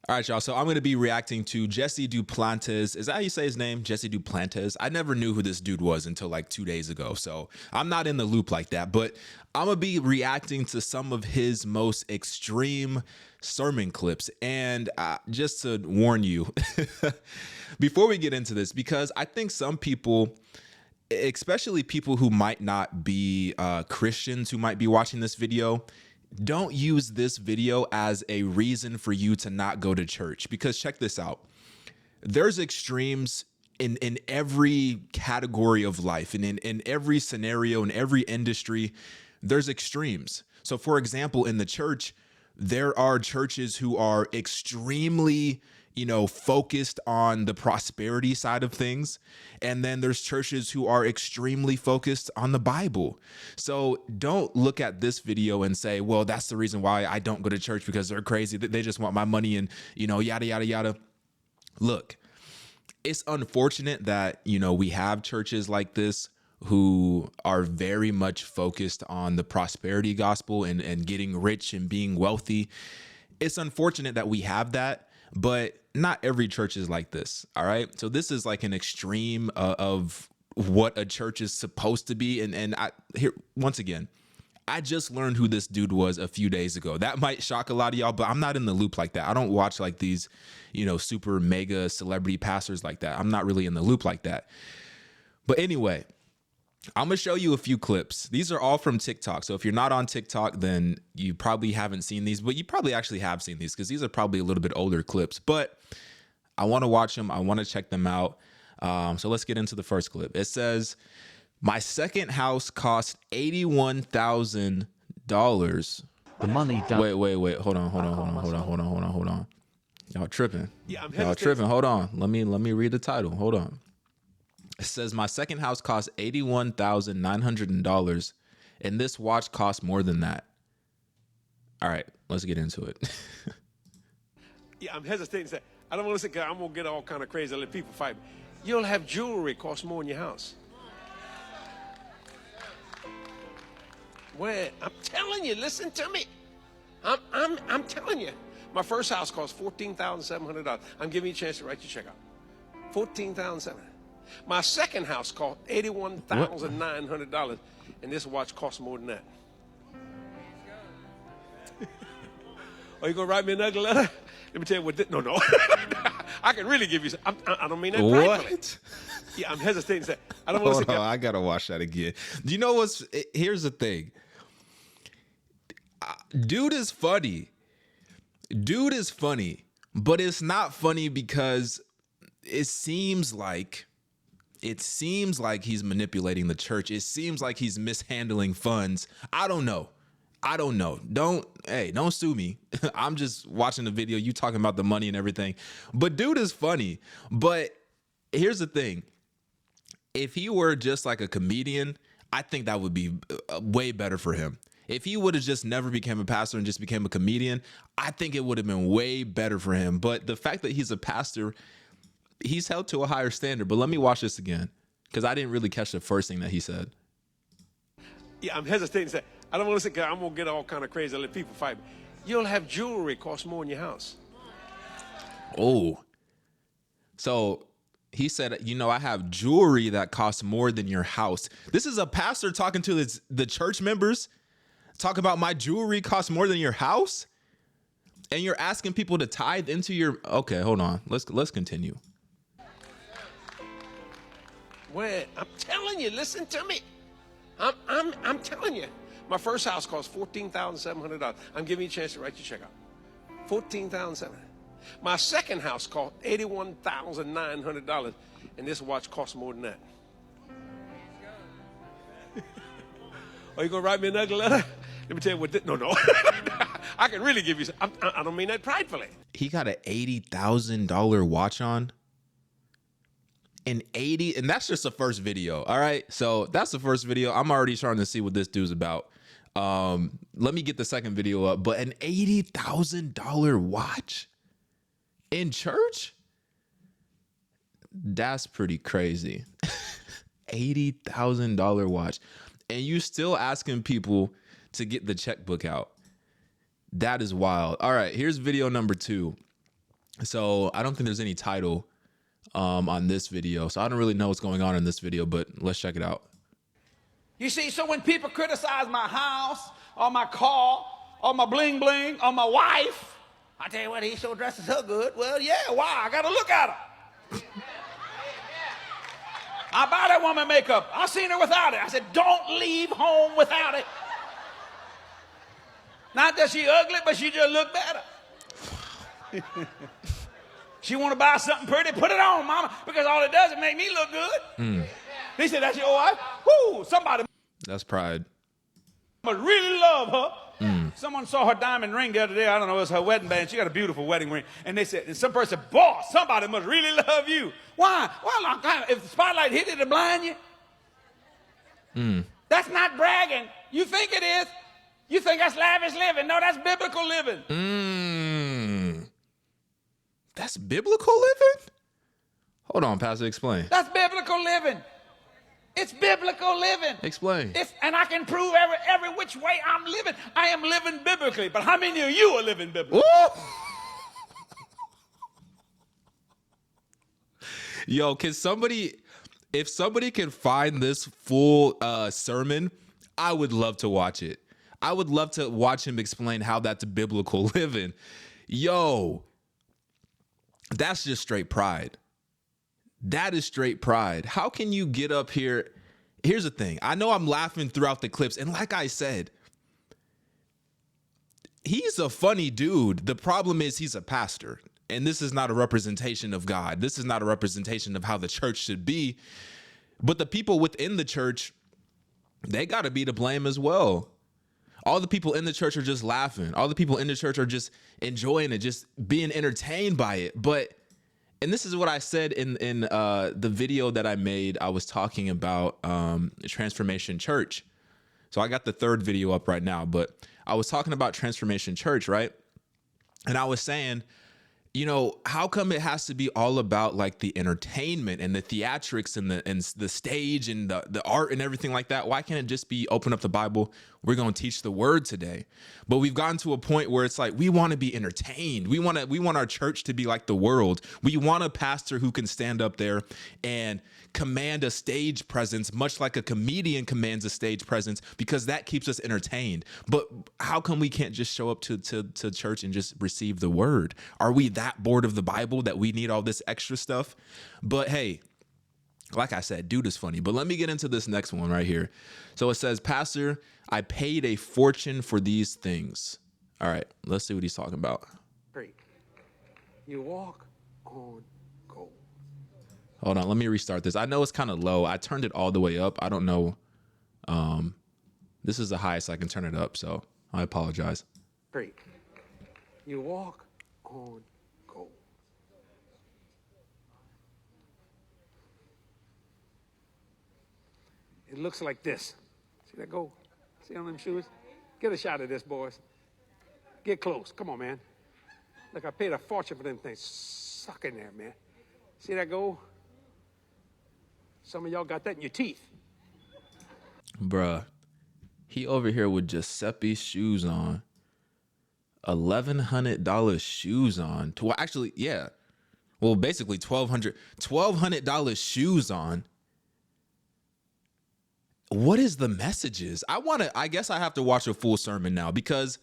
All right, y'all. So I'm going to be reacting to Jesse Duplantis. Is that how you say his name? Jesse Duplantis. I never knew who this dude was until like 2 days ago. So I'm not in the loop like that. But I'm going to be reacting to some of his most extreme sermon clips. And just to warn you, before we get into this, because I think some people, especially people who might not be Christians who might be watching this video, don't use this video as a reason for you to not go to church. Because check this out. There's extremes in every category of life, and in every scenario, in every industry, there's extremes. So for example, in the church, there are churches who are extremely, focused on the prosperity side of things. And then there's churches who are extremely focused on the Bible. So don't look at this video and say, well, that's the reason why I don't go to church, because they're crazy. They just want my money and, yada, yada, yada. Look, it's unfortunate that, we have churches like this who are very much focused on the prosperity gospel and getting rich and being wealthy. It's unfortunate that we have that, but not every church is like this. All right. So this is like an extreme of what a church is supposed to be. And here, once again, I just learned who this dude was a few days ago. That might shock a lot of y'all, but I'm not in the loop like that. I don't watch like these, super mega celebrity pastors like that. I'm not really in the loop like that. But anyway, I'm going to show you a few clips. These are all from TikTok. So if you're not on TikTok, then you probably haven't seen these, but you probably actually have seen these because these are probably a little bit older clips. But I want to watch them. I want to check them out. So let's get into the first clip. It says, my second house cost $81,000. The money don't. Wait. Hold on. Y'all tripping. Yeah, y'all tripping. Hold on. Let me read the title. Hold on. It says, my second house cost $81,900, and this watch costs more than that. All right, let's get into it. Yeah, I'm hesitating to say, I don't want to say, I'm going to get all kind of crazy, let people fight me. You'll have jewelry cost more in your house. Where? I'm telling you, listen to me. I'm telling you. My first house cost $14,700. I'm giving you a chance to write your check out. $14,700. My second house cost $81,900, and this watch costs more than that. Are you gonna write me an ugly letter? Let me tell you what. No. I can really give you. I don't mean that. What? Yeah, I'm hesitating to say. I don't want to say. I gotta watch that again. Do you know what's? Here's the thing. Dude is funny, but it's not funny because it seems like he's manipulating the church. It seems like he's mishandling funds. I don't know. Don't sue me. I'm just watching the video. You talking about the money and everything. But dude is funny. But here's the thing. If he were just like a comedian, I think that would be way better for him. If he would have just never became a pastor and just became a comedian, I think it would have been way better for him. But the fact that he's a pastor, he's held to a higher standard. But let me watch this again, because I didn't really catch the first thing that he said. Yeah, I'm hesitating to say. I don't want to say, I'm going to get all kind of crazy, let people fight me. You'll have jewelry cost more in your house. Oh. So he said, I have jewelry that costs more than your house. This is a pastor talking to the church members. Talk about my jewelry costs more than your house. And you're asking people to tithe into your. Okay, hold on. Let's continue. Where? I'm telling you, listen to me. I'm telling you. My first house cost $14,700. I'm giving you a chance to write your check out. $14,700. My second house cost $81,900, and this watch costs more than that. Are you gonna write me an ugly letter? Let me tell you what. No. I can really give you. I don't mean that pridefully. He got an $80,000 watch on. And that's just the first video. All right. So that's the first video. I'm already trying to see what this dude's about. Let me get the second video up. But an $80,000 watch in church? That's pretty crazy. $80,000 watch. And you still asking people to get the checkbook out. That is wild. All right, here's video number 2. So I don't think there's any title on this video. So I don't really know what's going on in this video, but let's check it out. You see, so when people criticize my house or my car or my bling bling or my wife, I tell you what, he sure dresses her good. Well, yeah, why? I got to look at her. I buy that woman makeup. I seen her without it. I said, don't leave home without it. Not that she ugly, but she just look better. She want to buy something pretty, put it on, mama, because all it does is make me look good. He said, that's your wife? Whoo, somebody That's pride. must really love her. Someone saw her diamond ring the other day. I don't know, it was her wedding band. She got a beautiful wedding ring. And they said, and some person said, boss, somebody must really love you. Why? Well, if the spotlight hit it to blind you. That's not bragging. You think it is. You think that's lavish living. No, that's biblical living. That's biblical living? Hold on, Pastor, explain. That's biblical living. It's biblical living. Explain. And I can prove every which way I'm living. I am living biblically. But how many of you are living biblically? Ooh. Yo, can somebody, if somebody can find this full sermon, I would love to watch it. I would love to watch him explain how that's biblical living. Yo, that's just straight pride. That is straight pride. How can you get up here? Here's the thing. I know I'm laughing throughout the clips. And like I said, he's a funny dude. The problem is he's a pastor. And this is not a representation of God. This is not a representation of how the church should be. But the people within the church, they got to be to blame as well. All the people in the church are just laughing. All the people in the church are just enjoying it, just being entertained by it. But and this is what I said in the video that I made. I was talking about Transformation Church. So I got the third video up right now, but I was talking about Transformation Church, right? And I was saying, you know, how come it has to be all about like the entertainment and the theatrics and the stage and the art and everything like that? Why can't it just be open up the Bible? We're going to teach the word today. But we've gotten to a point where it's like we want to be entertained. We want our church to be like the world. We want a pastor who can stand up there and command a stage presence, much like a comedian commands a stage presence, because that keeps us entertained. But how come we can't just show up to church and just receive the word? Are we that bored of the Bible that we need all this extra stuff? But hey, like I said, dude is funny. But let me get into this next one right here. So it says, Pastor, I paid a fortune for these things. All right, let's see what he's talking about. Great. You walk on gold. Hold on, let me restart this. I know it's kind of low. I turned it all the way up. I don't know. This is the highest I can turn it up, so I apologize. Great. You walk on gold. It looks like this. See that gold? See on them shoes? Get a shot of this, boys. Get close. Come on, man. Look, I paid a fortune for them things. Suck in there, man. See that gold? Some of y'all got that in your teeth. Bruh, he over here with Giuseppe shoes on. $1,100 shoes on. Actually, yeah. Well, basically $1,200 shoes on. What is the messages? I guess I have to watch a full sermon now, because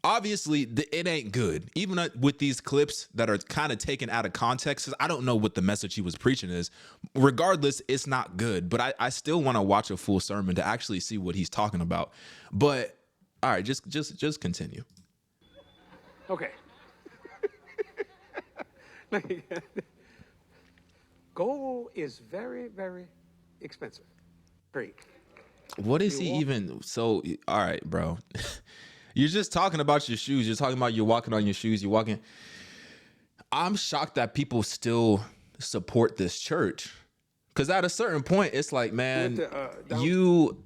obviously it ain't good. Even with these clips that are kind of taken out of context, 'cause I don't know what the message he was preaching is. Regardless, it's not good. But I still want to watch a full sermon to actually see what he's talking about. But all right, just continue. Okay. Gold is very, very expensive. Great. What is he even? So, all right, bro. You're just talking about your shoes. You're talking about you're walking on your shoes. You're walking. I'm shocked that people still support this church. Because at a certain point, it's like, man, you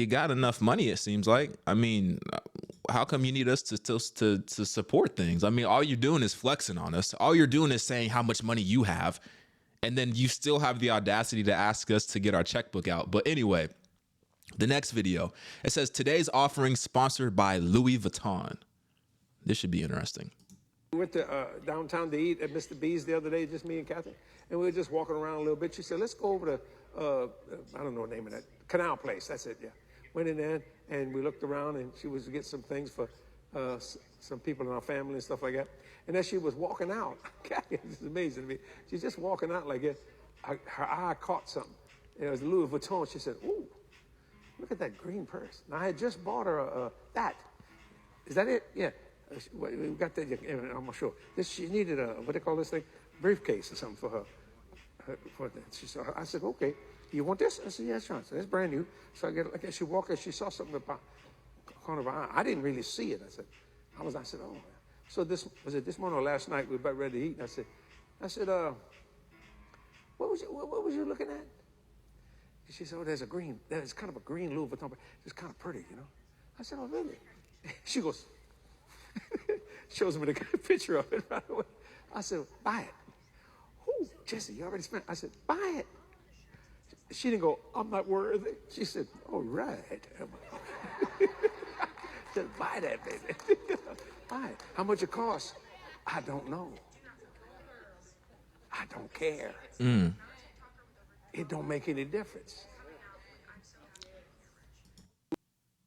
got enough money, it seems like. I mean, how come you need us to support things? I mean, all you're doing is flexing on us. All you're doing is saying how much money you have. And then you still have the audacity to ask us to get our checkbook out. But anyway, the next video, it says, today's offering sponsored by Louis Vuitton. This should be interesting. We went to downtown to eat at Mr. B's the other day, just me and Kathy, and we were just walking around a little bit. She said, let's go over to, I don't know the name of that, Canal Place, that's it, yeah. Went in there, and we looked around, and she was to get some things for some people in our family and stuff like that. And as she was walking out, Kathy, this is amazing to me, she's just walking out like it. Her eye caught something. It was Louis Vuitton. She said, ooh, look at that green purse. Now, I had just bought her that. Is that it? Yeah. We got that. I'm not sure. She needed a, what they call this thing? Briefcase or something for her. She said, I said, okay. You want this? I said, yeah, sure. So it's brand new. So I she walked, she saw something about the corner of her eye. I didn't really see it. I said, oh. So this morning or last night, we were about ready to eat. And I said, what was you looking at? She said, oh, there's kind of a green Louis Vuitton. It's kind of pretty, you know. I said, oh, really? She goes, shows me the picture of it right away. I said, buy it. Oh, Jesse, you already spent. I said, buy it. She didn't go, I'm not worthy. She said, all right. Just buy that, baby. Buy it. How much it costs? I don't know. I don't care. It don't make any difference.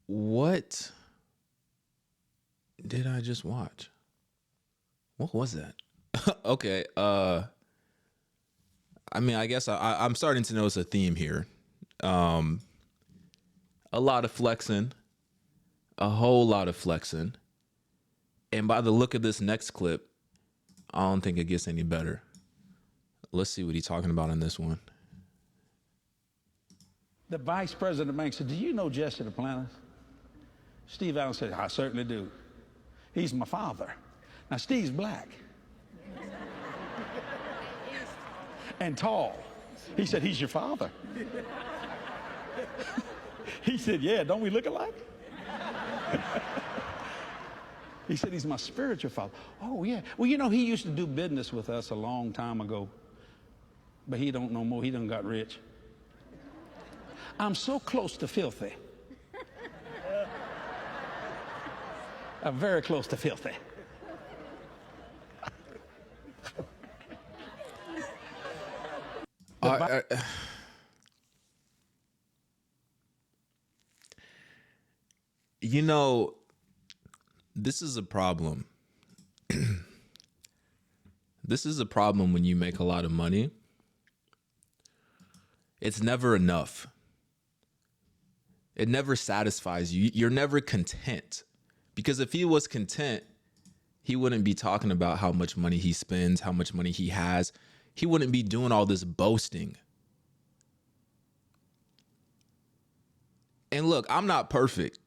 What did I just watch? What was that? Okay. I mean, I guess I'm starting to notice a theme here. A lot of flexing, a whole lot of flexing. And by the look of this next clip, I don't think it gets any better. Let's see what he's talking about in this one. The vice president of the bank said, do you know Jesse Duplantis? Steve Allen said, I certainly do. He's my father. Now, Steve's black. And tall. He said, he's your father. He said, yeah, don't we look alike? He said, he's my spiritual father. Oh, yeah. Well, you know, he used to do business with us a long time ago. But he don't no more. He done got rich. I'm so close to filthy. I'm very close to filthy. You know, this is a problem. This is a problem when you make a lot of money. It's never enough. It never satisfies you. You're never content. Because if he was content, he wouldn't be talking about how much money he spends, how much money he has. He wouldn't be doing all this boasting. And look, I'm not perfect,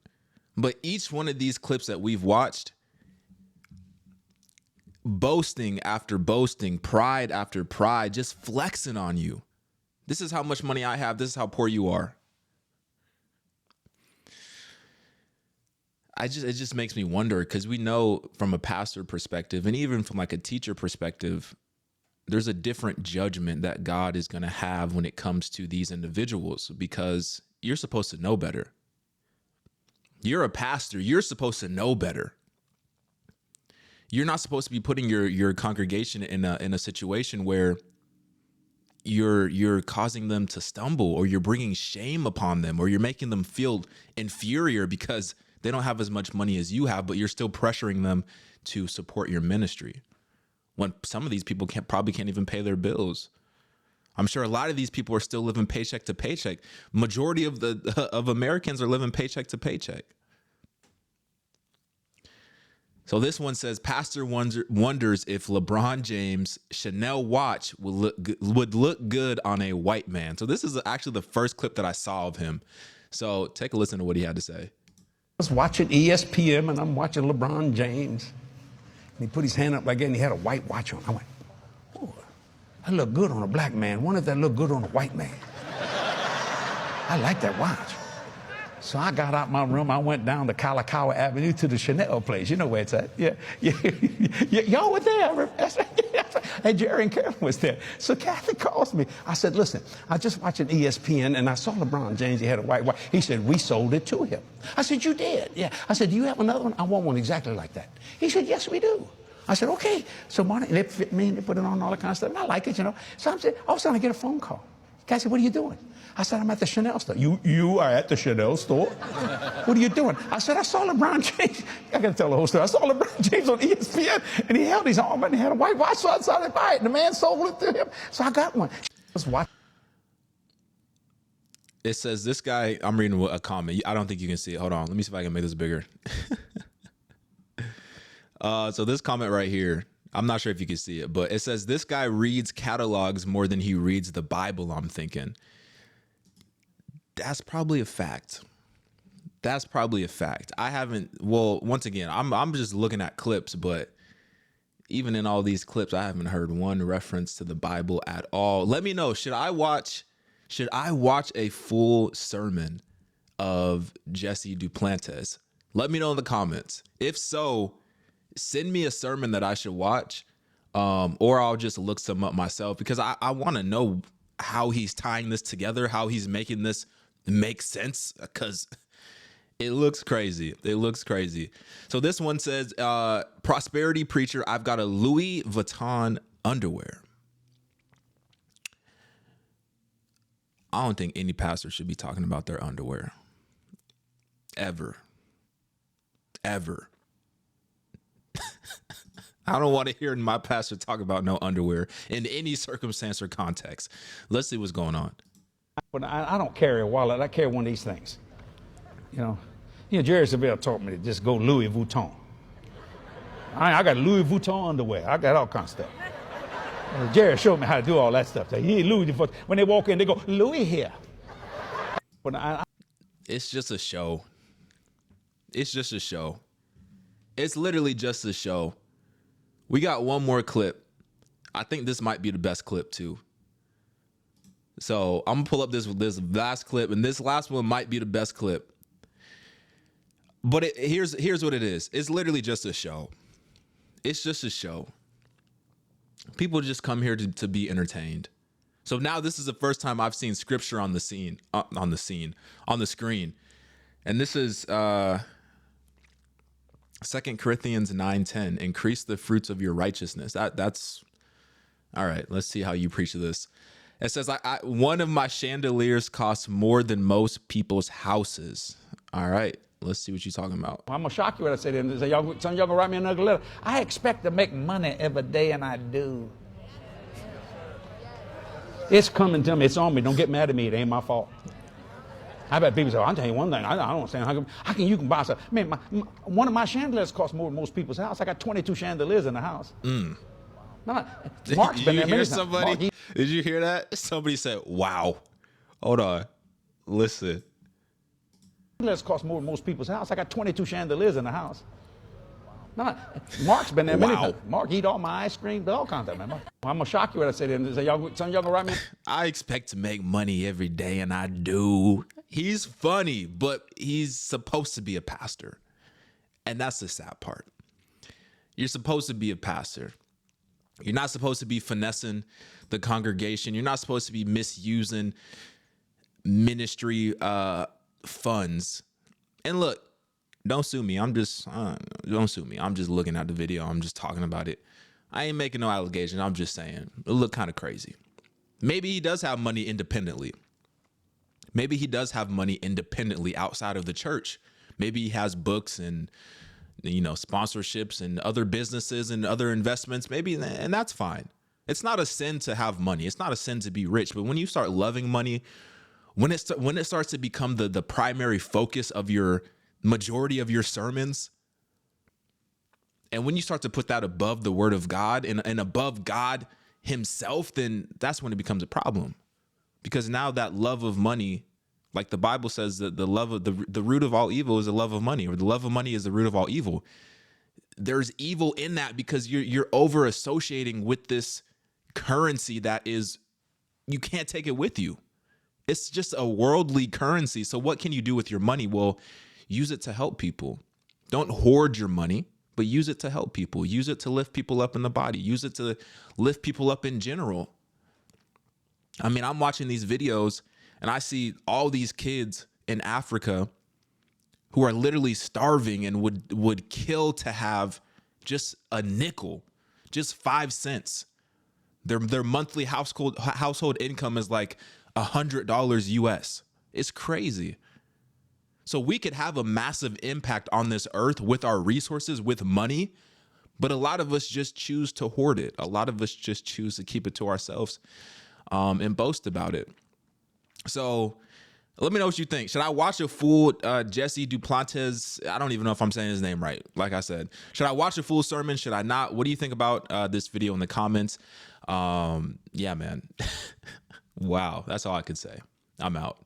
but each one of these clips that we've watched, boasting after boasting, pride after pride, just flexing on you. This is how much money I have. This is how poor you are. It just makes me wonder, because we know from a pastor perspective and even from like a teacher perspective, there's a different judgment that God is going to have when it comes to these individuals, because you're supposed to know better. You're a pastor. You're supposed to know better. You're not supposed to be putting your congregation in a situation where you're causing them to stumble, or you're bringing shame upon them, or you're making them feel inferior because they don't have as much money as you have, but you're still pressuring them to support your ministry. When some of these people probably can't even pay their bills. I'm sure a lot of these people are still living paycheck to paycheck. Majority of Americans are living paycheck to paycheck. So this one says, Pastor wonders if LeBron James' Chanel watch would look good on a white man. So this is actually the first clip that I saw of him. So take a listen to what he had to say. I was watching ESPN, and I'm watching LeBron James. And he put his hand up like that, and he had a white watch on. I went, oh, that look good on a black man. Wonder if that look good on a white man. I like that watch. So I got out my room. I went down the Kalakaua Avenue to the Chanel place. You know where it's at. Yeah. Y'all were there. And Jerry and Karen was there. So Kathy calls me. I said, listen, I just watching ESPN and I saw LeBron James. He had a white watch. He said, we sold it to him. I said, you did? Yeah. I said, do you have another one? I want one exactly like that. He said, yes, we do. I said, okay. So Marty, they fit me and they put it on all that kind of stuff. And I like it, you know. So I'm saying, all of a sudden I get a phone call. Kathy said, what are you doing? I said, I'm at the Chanel store. You are at the Chanel store? What are you doing? I said, I saw LeBron James. I got to tell the whole story. I saw LeBron James on ESPN, and he held his arm and he had a white watch. So I decided to buy it. The man sold it to him. So I got one. Just watch. It says this guy, I'm reading a comment. I don't think you can see it. Hold on. Let me see if I can make this bigger. So this comment right here, I'm not sure if you can see it, but it says this guy reads catalogs more than he reads the Bible. I'm thinking that's probably a fact. That's probably a fact. I haven't, well, once again, I'm just looking at clips, but even in all these clips, I haven't heard one reference to the Bible at all. Let me know, should I watch a full sermon of Jesse Duplantis? Let me know in the comments. If so, send me a sermon that I should watch, or I'll just look some up myself, because I want to know how he's tying this together, how he's making this make sense, because it looks crazy. It looks crazy. So this one says, prosperity preacher, I've got a Louis Vuitton underwear. I don't think any pastor should be talking about their underwear. Ever. Ever. I don't want to hear my pastor talk about no underwear in any circumstance or context. Let's see what's going on. But I don't carry a wallet. I carry one of these things. You know, Jerry Savelle taught me to just go Louis Vuitton. I got Louis Vuitton underwear. I got all kinds of stuff. Jerry showed me how to do all that stuff. He Louis Vuitton. When they walk in, they go, Louis here. But it's just a show. It's just a show. It's literally just a show. We got one more clip. I think this might be the best clip too. So I'm gonna pull up this last clip, and this last one might be the best clip. But here's what it is. It's literally just a show. It's just a show. People just come here to be entertained. So now this is the first time I've seen scripture on the screen. And this is 2 Corinthians 9:10. Increase the fruits of your righteousness. That's all right. Let's see how you preach this. It says, one of my chandeliers costs more than most people's houses. All right. Let's see what you're talking about. I'm going to shock you when I say that. Say, some of y'all going to write me an ugly letter. I expect to make money every day, and I do. It's coming to me. It's on me. Don't get mad at me. It ain't my fault. I bet people say, I'll tell you one thing. I don't understand. How can you buy something? Man, one of my chandeliers costs more than most people's house. I got 22 chandeliers in the house. No, Mark's been there many times. Did you hear that? Somebody said, wow. Hold on. Listen. Chandeliers cost more than most people's house. I got 22 chandeliers in the house. No, Mark's been there many times. Mark eat all my ice cream, all kinds of, man. I'm going to shock you when I say that. Say, some of y'all going to write me? I expect to make money every day, and I do. He's funny, but he's supposed to be a pastor. And that's the sad part. You're supposed to be a pastor. You're not supposed to be finessing the congregation. You're not supposed to be misusing ministry funds. And look, don't sue me. Don't sue me. I'm just looking at the video. I'm just talking about it. I ain't making no allegation. I'm just saying it looked kind of crazy. Maybe he does have money independently. Maybe he does have money independently outside of the church. Maybe he has books and, sponsorships and other businesses and other investments. Maybe, and that's fine. It's not a sin to have money. It's not a sin to be rich. But when you start loving money, when it starts to become the primary focus of your majority of your sermons, and when you start to put that above the word of God and above God himself, then that's when it becomes a problem. Because now that love of money, like the Bible says, that the love of the root of all evil is the love of money, or the love of money is the root of all evil. There's evil in that because you're over associating with this currency that is, you can't take it with you. It's just a worldly currency. So what can you do with your money? Well, use it to help people. Don't hoard your money, but use it to help people. Use it to lift people up in the body. Use it to lift people up in general. I mean, I'm watching these videos and I see all these kids in Africa who are literally starving and would kill to have just a nickel, just 5 cents. Their monthly household income is like $100 US. It's crazy. So we could have a massive impact on this earth with our resources, with money, but a lot of us just choose to hoard it. A lot of us just choose to keep it to ourselves and boast about it. So let me know what you think. Should I watch a full Jesse Duplantis? I don't even know if I'm saying his name right. Like I said, should I watch a full sermon? Should I not? What do you think about this video in the comments? Yeah, man. Wow. That's all I could say. I'm out.